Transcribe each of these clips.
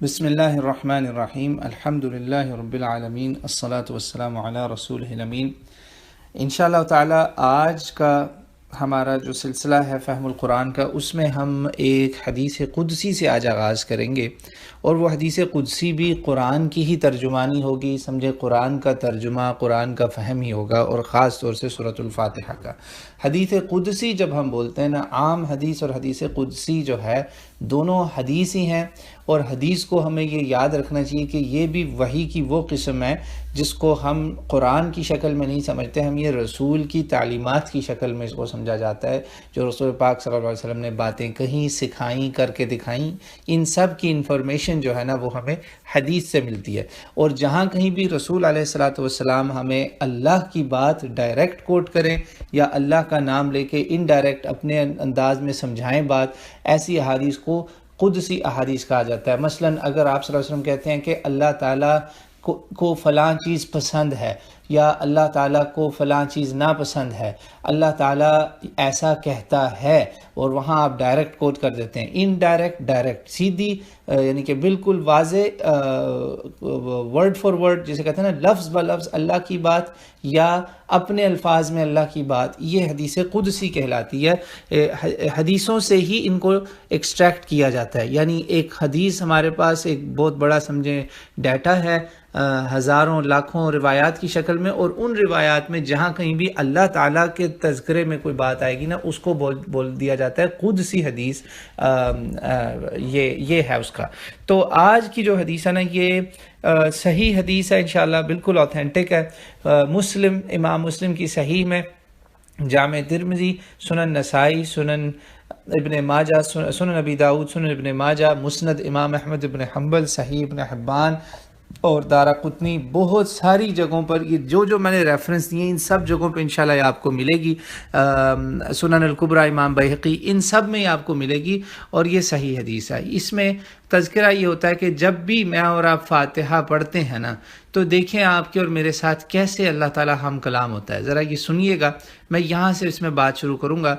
بسم اللہ الرحمن الرحیم الحمد للہ رب العالمین الصلاۃ والسلام علی رسول الامین۔ انشاءاللہ تعالی آج کا ہمارا جو سلسلہ ہے فہم القرآن کا، اس میں ہم ایک حدیث قدسی سے آج آغاز کریں گے، اور وہ حدیث قدسی بھی قرآن کی ہی ترجمانی ہوگی، سمجھے قرآن کا ترجمہ، قرآن کا فہم ہی ہوگا، اور خاص طور سے سورۃ الفاتحہ کا۔ حدیث قدسی جب ہم بولتے ہیں نا، عام حدیث اور حدیث قدسی جو ہے دونوں حدیث ہی ہیں، اور حدیث کو ہمیں یہ یاد رکھنا چاہیے کہ یہ بھی وحی کی وہ قسم ہے جس کو ہم قرآن کی شکل میں نہیں سمجھتے، ہم یہ رسول کی تعلیمات کی شکل میں اس کو سمجھا جاتا ہے، جو رسول پاک صلی اللہ علیہ وسلم نے باتیں کہیں، سکھائیں، کر کے دکھائیں، ان سب کی انفارمیشن جو ہے نا وہ ہمیں حدیث سے ملتی ہے۔ اور جہاں کہیں بھی رسول علیہ الصلوۃ والسلام ہمیں اللہ کی بات ڈائریکٹ کوٹ کریں یا اللہ کا نام لے کے انڈائریکٹ اپنے انداز میں سمجھائیں بات، ایسی احادیث کو قدسی احادیث کہا جاتا ہے۔ مثلا اگر آپ صلی اللہ علیہ وسلم کہتے ہیں کہ اللہ تعالیٰ کو فلاں چیز پسند ہے، یا اللہ تعالیٰ کو فلاں چیز ناپسند ہے، اللہ تعالیٰ ایسا کہتا ہے، اور وہاں آپ ڈائریکٹ کوٹ کر دیتے ہیں، انڈائریکٹ ڈائریکٹ، سیدھی یعنی کہ بالکل واضح ورڈ فار ورڈ جسے کہتے ہیں نا، لفظ بہ لفظ اللہ کی بات یا اپنے الفاظ میں اللہ کی بات، یہ حدیث قدسی کہلاتی ہے۔ حدیثوں سے ہی ان کو ایکسٹریکٹ کیا جاتا ہے، یعنی ایک حدیث ہمارے پاس ایک بہت بڑا سمجھیں ڈیٹا ہے، ہزاروں لاکھوں روایات کی شکل میں، اور ان روایات میں جہاں کہیں بھی اللہ تعالیٰ کے تذکرے میں کوئی بات آئے گی نا، اس کو بول دیا جاتا ہے قدسی حدیث، یہ ہے اس کا۔ تو آج کی جو حدیث ہے نا، یہ صحیح حدیث ہے انشاءاللہ، بالکل اوتھینٹک ہے، مسلم، امام مسلم کی صحیح میں، جامع ترمذی، سنن نسائی، سنن ابن ماجہ، سنن ابی داؤد، سنن ابن ماجہ، مسند امام احمد ابن حنبل، صحیح ابن حبان اور دارقطنی، بہت ساری جگہوں پر یہ جو میں نے ریفرنس دیے، ان سب جگہوں پہ انشاءاللہ یہ آپ کو ملے گی، سنن الکبریٰ امام بیہقی، ان سب میں یہ آپ کو ملے گی، اور یہ صحیح حدیث ہے۔ اس میں تذکرہ یہ ہوتا ہے کہ جب بھی میں اور آپ فاتحہ پڑھتے ہیں نا، تو دیکھیں آپ کے اور میرے ساتھ کیسے اللہ تعالیٰ ہم کلام ہوتا ہے، ذرا یہ سنیے گا۔ میں یہاں سے اس میں بات شروع کروں گا۔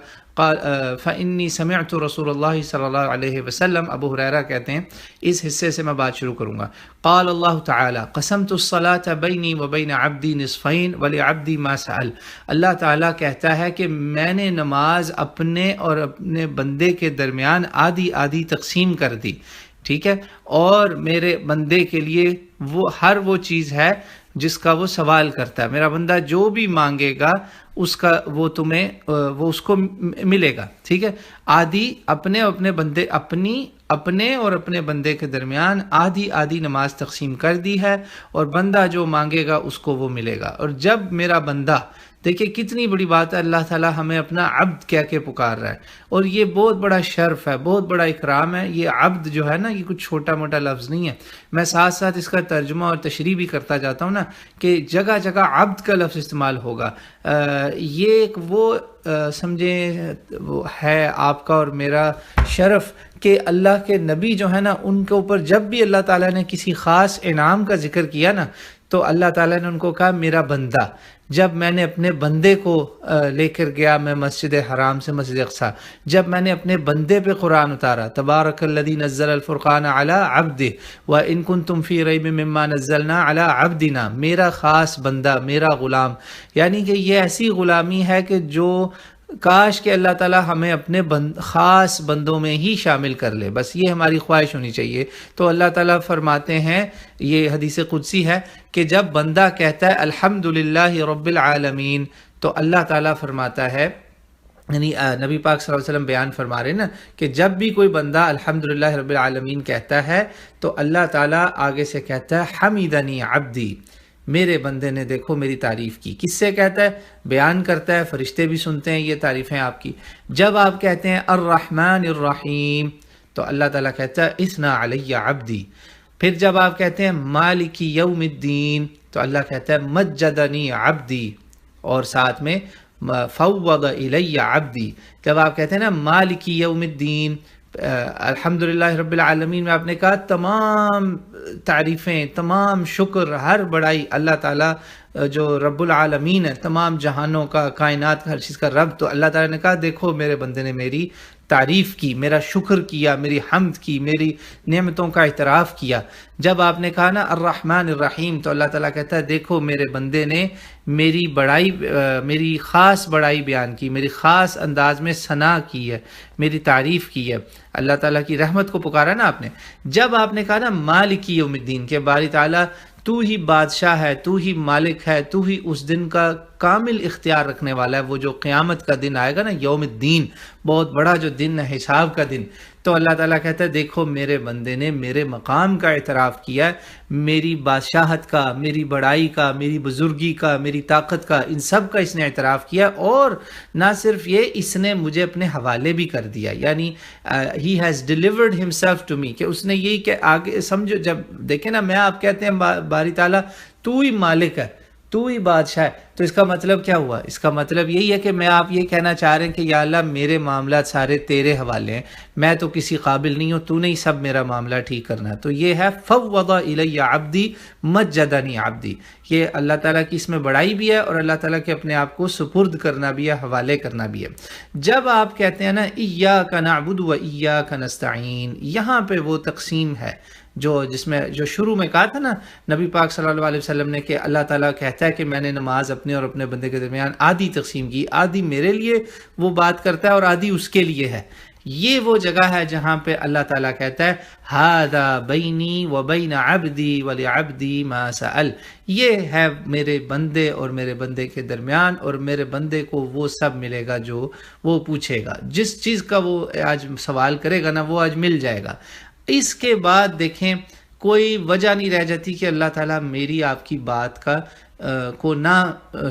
فإنی سمعت رسول اللہ صلی اللہ علیہ وسلم، ابو ہریرہ کہتے ہیں، اس حصے سے میں بات شروع کروں گا۔ قال اللہ تعالی قسمت الصلاة بینی وبین عبدی نصفین ولعبدی ما سأل۔ اللہ تعالیٰ کہتا ہے کہ میں نے نماز اپنے اور اپنے بندے کے درمیان آدھی آدھی تقسیم کر دی، ٹھیک ہے، اور میرے بندے کے لیے ہر وہ چیز ہے جس کا وہ سوال کرتا ہے، میرا بندہ جو بھی مانگے گا اس کا وہ اس کو ملے گا، ٹھیک ہے۔ آدھی اپنے بندے اپنے اور اپنے بندے کے درمیان آدھی آدھی نماز تقسیم کر دی ہے، اور بندہ جو مانگے گا اس کو وہ ملے گا۔ اور جب میرا بندہ، دیکھیں کتنی بڑی بات ہے، اللہ تعالیٰ ہمیں اپنا عبد کہہ کے پکار رہا ہے، اور یہ بہت بڑا شرف ہے، بہت بڑا اکرام ہے۔ یہ عبد جو ہے نا، یہ کچھ چھوٹا موٹا لفظ نہیں ہے۔ میں ساتھ ساتھ اس کا ترجمہ اور تشریح بھی کرتا جاتا ہوں نا، کہ جگہ جگہ عبد کا لفظ استعمال ہوگا۔ یہ ایک وہ سمجھیں وہ ہے آپ کا اور میرا شرف کہ اللہ کے نبی جو ہے نا، ان کے اوپر جب بھی اللہ تعالیٰ نے کسی خاص انعام کا ذکر کیا نا، تو اللہ تعالیٰ نے ان کو کہا میرا بندہ۔ جب میں نے اپنے بندے کو لے کر گیا میں مسجد حرام سے مسجد اقصیٰ، جب میں نے اپنے بندے پہ قرآن اتارا، تبارک الذی نزل الفرقان علی عبدہ وان کنتم فی ریب مما نزلنا علی عبدنا، میرا خاص بندہ، میرا غلام، یعنی کہ یہ ایسی غلامی ہے کہ جو کاش کہ اللہ تعالیٰ ہمیں اپنے خاص بندوں میں ہی شامل کر لے، بس یہ ہماری خواہش ہونی چاہیے۔ تو اللہ تعالیٰ فرماتے ہیں، یہ حدیث قدسی ہے، کہ جب بندہ کہتا ہے الحمدللہ رب العالمین، تو اللہ تعالیٰ فرماتا ہے، یعنی نبی پاک صلی اللہ علیہ وسلم بیان فرما رہے ہیں نا، کہ جب بھی کوئی بندہ الحمدللہ رب العالمین کہتا ہے، تو اللہ تعالیٰ آگے سے کہتا ہے حمیدنی عبدی، میرے بندے نے دیکھو میری تعریف کی۔ کس سے کہتا ہے؟ بیان کرتا ہے، فرشتے بھی سنتے ہیں یہ تعریفیں آپ کی۔ جب آپ کہتے ہیں الرحمن الرحیم، تو اللہ تعالیٰ کہتا ہے اثنا علی عبدی۔ پھر جب آپ کہتے ہیں مالک یوم الدین، تو اللہ کہتا ہے مجدنی عبدی، اور ساتھ میں فوض الی عبدی۔ جب آپ کہتے ہیں نا مالک یوم الدین، الحمدللہ رب العالمین میں آپ نے کہا تمام تعریفیں، تمام شکر، ہر بڑائی اللہ تعالیٰ جو رب العالمین ہے، تمام جہانوں کا، کائنات کا، ہر چیز کا رب، تو اللہ تعالیٰ نے کہا دیکھو میرے بندے نے میری تعریف کی، میرا شکر کیا، میری حمد کی، میری نعمتوں کا اعتراف کیا۔ جب آپ نے کہا نا الرحمن الرحیم، تو اللہ تعالیٰ کہتا ہے دیکھو میرے بندے نے میری بڑائی، میری خاص بڑائی بیان کی، میری خاص انداز میں ثنا کی ہے، میری تعریف کی ہے۔ اللہ تعالیٰ کی رحمت کو پکارا نا آپ نے۔ جب آپ نے کہا نا مالک یوم الدین، کہ باری تعالیٰ تو ہی بادشاہ ہے، تو ہی مالک ہے، تو ہی اس دن کا کامل اختیار رکھنے والا ہے، وہ جو قیامت کا دن آئے گا نا، یوم الدین، بہت بڑا جو دن ہے، حساب کا دن۔ تو اللہ تعالیٰ کہتا ہے دیکھو میرے بندے نے میرے مقام کا اعتراف کیا ہے، میری بادشاہت کا، میری بڑائی کا، میری بزرگی کا، میری طاقت کا، ان سب کا اس نے اعتراف کیا، اور نہ صرف یہ، اس نے مجھے اپنے حوالے بھی کر دیا، یعنی he has delivered himself to me, کہ اس نے یہی کہ آگے سمجھو، جب دیکھیں نا میں آپ کہتے ہیں باری تعالیٰ تو ہی مالک ہے، تو ہی بادشاہ ہے، تو اس کا مطلب کیا ہوا؟ اس کا مطلب یہی ہے کہ میں آپ یہ کہنا چاہ رہے ہیں کہ یا اللہ میرے معاملات سارے تیرے حوالے ہیں، میں تو کسی قابل نہیں ہوں، تو نے ہی سب میرا معاملہ ٹھیک کرنا ہے۔ تو یہ ہے فوض الی عبدی مجدنی عبدی، یہ اللہ تعالیٰ کی اس میں بڑائی بھی ہے، اور اللہ تعالیٰ کے اپنے آپ کو سپرد کرنا بھی ہے، حوالے کرنا بھی ہے۔ جب آپ کہتے ہیں نا ایاک نعبد و ایاک نستعین، یہاں پہ وہ تقسیم ہے جس میں جو شروع میں کہا تھا نا نبی پاک صلی اللہ علیہ وسلم نے، کہ اللہ تعالیٰ کہتا ہے کہ میں نے نماز اپنے اور اپنے بندے کے درمیان آدھی تقسیم کی، آدھی میرے لیے وہ بات کرتا ہے اور آدھی اس کے لیے ہے۔ یہ وہ جگہ ہے جہاں پہ اللہ تعالیٰ کہتا ہے ھذا بینی و بین عبدی ولعبدی ما سأل، یہ ہے میرے بندے اور میرے بندے کے درمیان، اور میرے بندے کو وہ سب ملے گا جو وہ پوچھے گا، جس چیز کا وہ آج سوال کرے گا نا وہ آج مل جائے گا۔ اس کے بعد دیکھیں کوئی وجہ نہیں رہ جاتی کہ اللہ تعالیٰ میری آپ کی بات کو نہ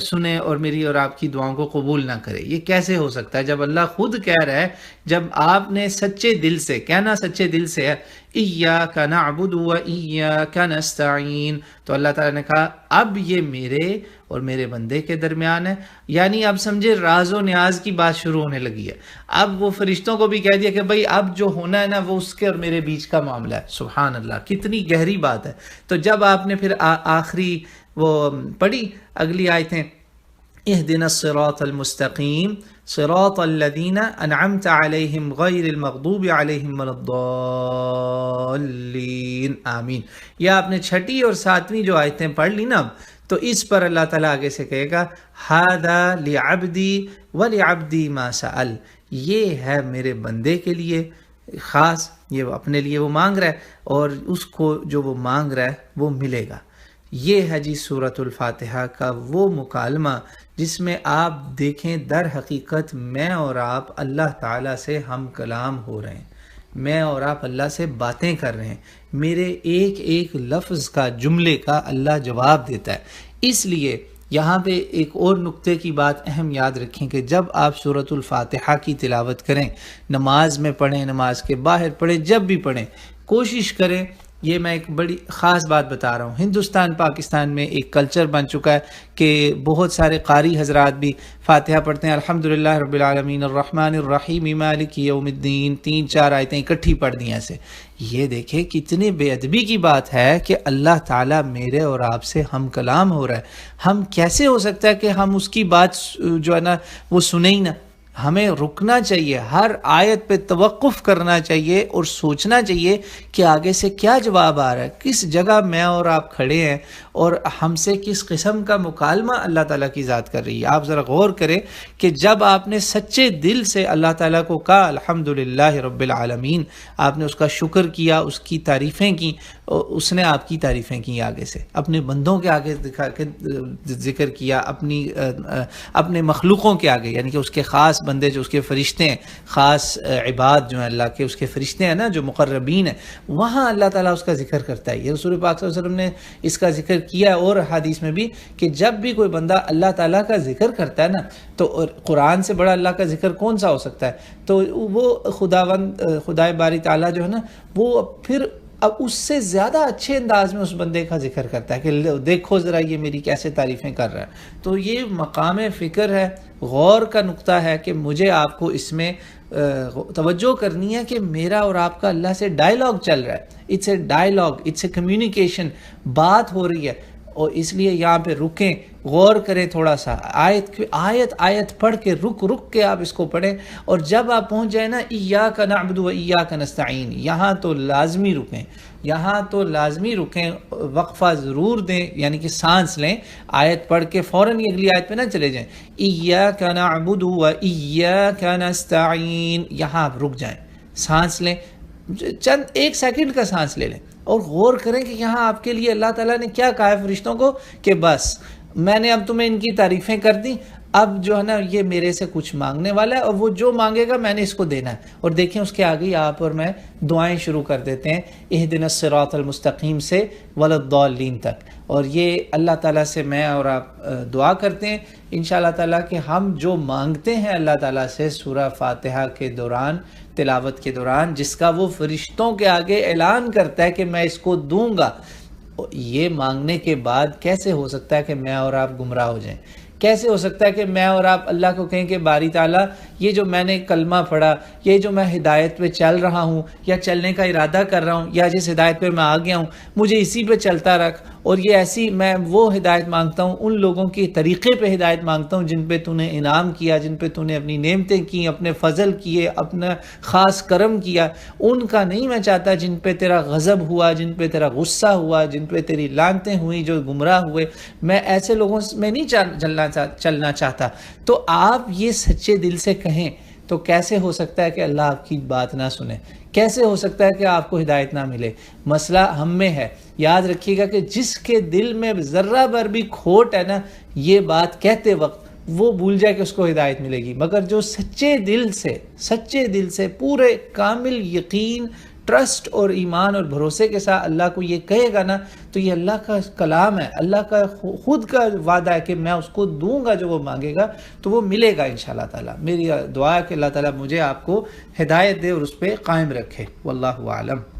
سنے اور میری اور آپ کی دعاؤں کو قبول نہ کرے۔ یہ کیسے ہو سکتا ہے جب اللہ خود کہہ رہا ہے، جب آپ نے سچے دل سے کہنا، سچے دل سے ہے ایاک نعبد و ایاک نستعین، تو اللہ تعالیٰ نے کہا اب یہ میرے اور میرے بندے کے درمیان ہے، یعنی اب سمجھے راز و نیاز کی بات شروع ہونے لگی ہے۔ اب وہ فرشتوں کو بھی کہہ دیا کہ بھئی اب جو ہونا ہے نا وہ اس کے اور میرے بیچ کا معاملہ ہے۔ سبحان اللہ، کتنی گہری بات ہے۔ تو جب آپ نے پھر آخری وہ پڑھی اگلی آیتیں، اہدنا الصراط المستقیم صراط الذین انعمت علیہم غیر المغضوب علیہم ولا الضالین، آمین۔ یہ آپ نے چھٹی اور ساتویں جو آیتیں پڑھ لی نا، تو اس پر اللہ تعالیٰ آگے سے کہے گا ھذا لعبدی ولعبدی ما سأل، یہ ہے میرے بندے کے لیے خاص، یہ اپنے لیے وہ مانگ رہا ہے، اور اس کو جو وہ مانگ رہا ہے وہ ملے گا۔ یہ ہے جی سورۃ الفاتحہ کا وہ مکالمہ جس میں آپ دیکھیں در حقیقت میں اور آپ اللہ تعالیٰ سے ہم کلام ہو رہے ہیں، میں اور آپ اللہ سے باتیں کر رہے ہیں، میرے ایک ایک لفظ کا، جملے کا اللہ جواب دیتا ہے۔ اس لیے یہاں پہ ایک اور نقطے کی بات اہم یاد رکھیں کہ جب آپ سورۃ الفاتحہ کی تلاوت کریں، نماز میں پڑھیں، نماز کے باہر پڑھیں، جب بھی پڑھیں، کوشش کریں، یہ میں ایک بڑی خاص بات بتا رہا ہوں، ہندوستان پاکستان میں ایک کلچر بن چکا ہے کہ بہت سارے قاری حضرات بھی فاتحہ پڑھتے ہیں الحمدللہ رب العالمین الرحمن الرحیم مالک یوم الدین، 3-4 آیتیں اکٹھی پڑھ دی ایسے۔ یہ دیکھیں کتنی بے ادبی کی بات ہے کہ اللہ تعالیٰ میرے اور آپ سے ہم کلام ہو رہا ہے، ہم کیسے ہو سکتا ہے کہ ہم اس کی بات جو ہے نا وہ سنیں ہی نہ؟ ہمیں رکنا چاہیے، ہر آیت پہ توقف کرنا چاہیے اور سوچنا چاہیے کہ آگے سے کیا جواب آ رہا ہے، کس جگہ میں اور آپ کھڑے ہیں اور ہم سے کس قسم کا مکالمہ اللہ تعالیٰ کی ذات کر رہی ہے۔ آپ ذرا غور کریں کہ جب آپ نے سچے دل سے اللہ تعالیٰ کو کہا الحمدللہ رب العالمین، آپ نے اس کا شکر کیا، اس کی تعریفیں کی، اس نے آپ کی تعریفیں کی، آگے سے اپنے بندوں کے آگے دکھا کے ذکر کیا، اپنے مخلوقوں کے آگے، یعنی کہ اس کے خاص بندے جو اس کے فرشتے ہیں، خاص عباد جو ہیں اللہ کے، اس کے فرشتے ہیں نا جو مقربین ہیں، وہاں اللہ تعالیٰ اس کا ذکر کرتا ہے۔ یہ رسول پاک صلی اللہ علیہ وسلم نے اس کا ذکر کیا اور حدیث میں بھی کہ جب بھی کوئی بندہ اللہ تعالیٰ کا ذکر کرتا ہے نا، تو قرآن سے بڑا اللہ کا ذکر کون سا ہو سکتا ہے؟ تو وہ خدائے باری تعالیٰ جو ہے نا، وہ پھر اب اس سے زیادہ اچھے انداز میں اس بندے کا ذکر کرتا ہے کہ دیکھو ذرا یہ میری کیسے تعریفیں کر رہا ہے۔ تو یہ مقام فکر ہے، غور کا نقطہ ہے کہ مجھے آپ کو اس میں توجہ کرنی ہے کہ میرا اور آپ کا اللہ سے ڈائیلاگ چل رہا ہے، it's a dialogue, it's a communication, بات ہو رہی ہے، اور اس لیے یہاں پہ رکیں، غور کریں تھوڑا سا، آیت پڑھ کے رک کے آپ اس کو پڑھیں، اور جب آپ پہنچ جائیں نا ایاک نعبد و ایاک نستعین، یہاں تو لازمی رکیں، یہاں تو لازمی رکیں، وقفہ ضرور دیں، یعنی کہ سانس لیں، آیت پڑھ کے فوراً یہ اگلی آیت پہ نہ چلے جائیں، ایاک نعبد و ایاک نستعین، یہاں آپ رک جائیں، سانس لیں، چند ایک سیکنڈ کا سانس لے لیں، اور غور کریں کہ یہاں آپ کے لیے اللہ تعالیٰ نے کیا کہا ہے فرشتوں کو کہ بس میں نے اب تمہیں ان کی تعریفیں کر دی، اب جو ہے نا یہ میرے سے کچھ مانگنے والا ہے، اور وہ جو مانگے گا میں نے اس کو دینا ہے۔ اور دیکھیں اس کے آگے آپ اور میں دعائیں شروع کر دیتے ہیں، اہدنا الصراط المستقیم سے ولا الضالین تک، اور یہ اللہ تعالیٰ سے میں اور آپ دعا کرتے ہیں انشاءاللہ تعالیٰ کہ ہم جو مانگتے ہیں اللہ تعالیٰ سے سورہ فاتحہ کے دوران، تلاوت کے دوران، جس کا وہ فرشتوں کے آگے اعلان کرتا ہے کہ میں اس کو دوں گا، یہ مانگنے کے بعد کیسے ہو سکتا ہے کہ میں اور آپ گمراہ ہو جائیں؟ کیسے ہو سکتا ہے کہ میں اور آپ اللہ کو کہیں کہ باری تعالیٰ یہ جو میں نے کلمہ پڑھا، یہ جو میں ہدایت پہ چل رہا ہوں یا چلنے کا ارادہ کر رہا ہوں، یا جس ہدایت پہ میں آ گیا ہوں مجھے اسی پہ چلتا رکھ، اور یہ ایسی میں وہ ہدایت مانگتا ہوں، ان لوگوں کی طریقے پہ ہدایت مانگتا ہوں جن پہ تو نے انعام کیا، جن پہ تو نے اپنی نعمتیں کی، اپنے فضل کیے، اپنا خاص کرم کیا، ان کا نہیں میں چاہتا جن پہ تیرا غضب ہوا، جن پہ تیرا غصہ ہوا، جن پہ تیری لعنتیں ہوئیں، جو گمراہ ہوئے، میں ایسے لوگوں میں نہیں چلنا چاہتا۔ تو آپ یہ سچے دل سے کہیں تو کیسے ہو سکتا ہے کہ اللہ آپ کی بات نہ سنے؟ کیسے ہو سکتا ہے کہ آپ کو ہدایت نہ ملے؟ مسئلہ ہم میں ہے۔ یاد رکھیے گا کہ جس کے دل میں ذرہ بھر بھی کھوٹ ہے نا، یہ بات کہتے وقت وہ بھول جائے کہ اس کو ہدایت ملے گی، مگر جو سچے دل سے پورے کامل یقین، ٹرسٹ اور ایمان اور بھروسے کے ساتھ اللہ کو یہ کہے گا نا، تو یہ اللہ کا کلام ہے، اللہ کا خود کا وعدہ ہے کہ میں اس کو دوں گا جو وہ مانگے گا، تو وہ ملے گا انشاءاللہ تعالی۔ میری دعا ہے کہ اللہ تعالیٰ مجھے آپ کو ہدایت دے اور اس پہ قائم رکھے۔ واللہ اعلم۔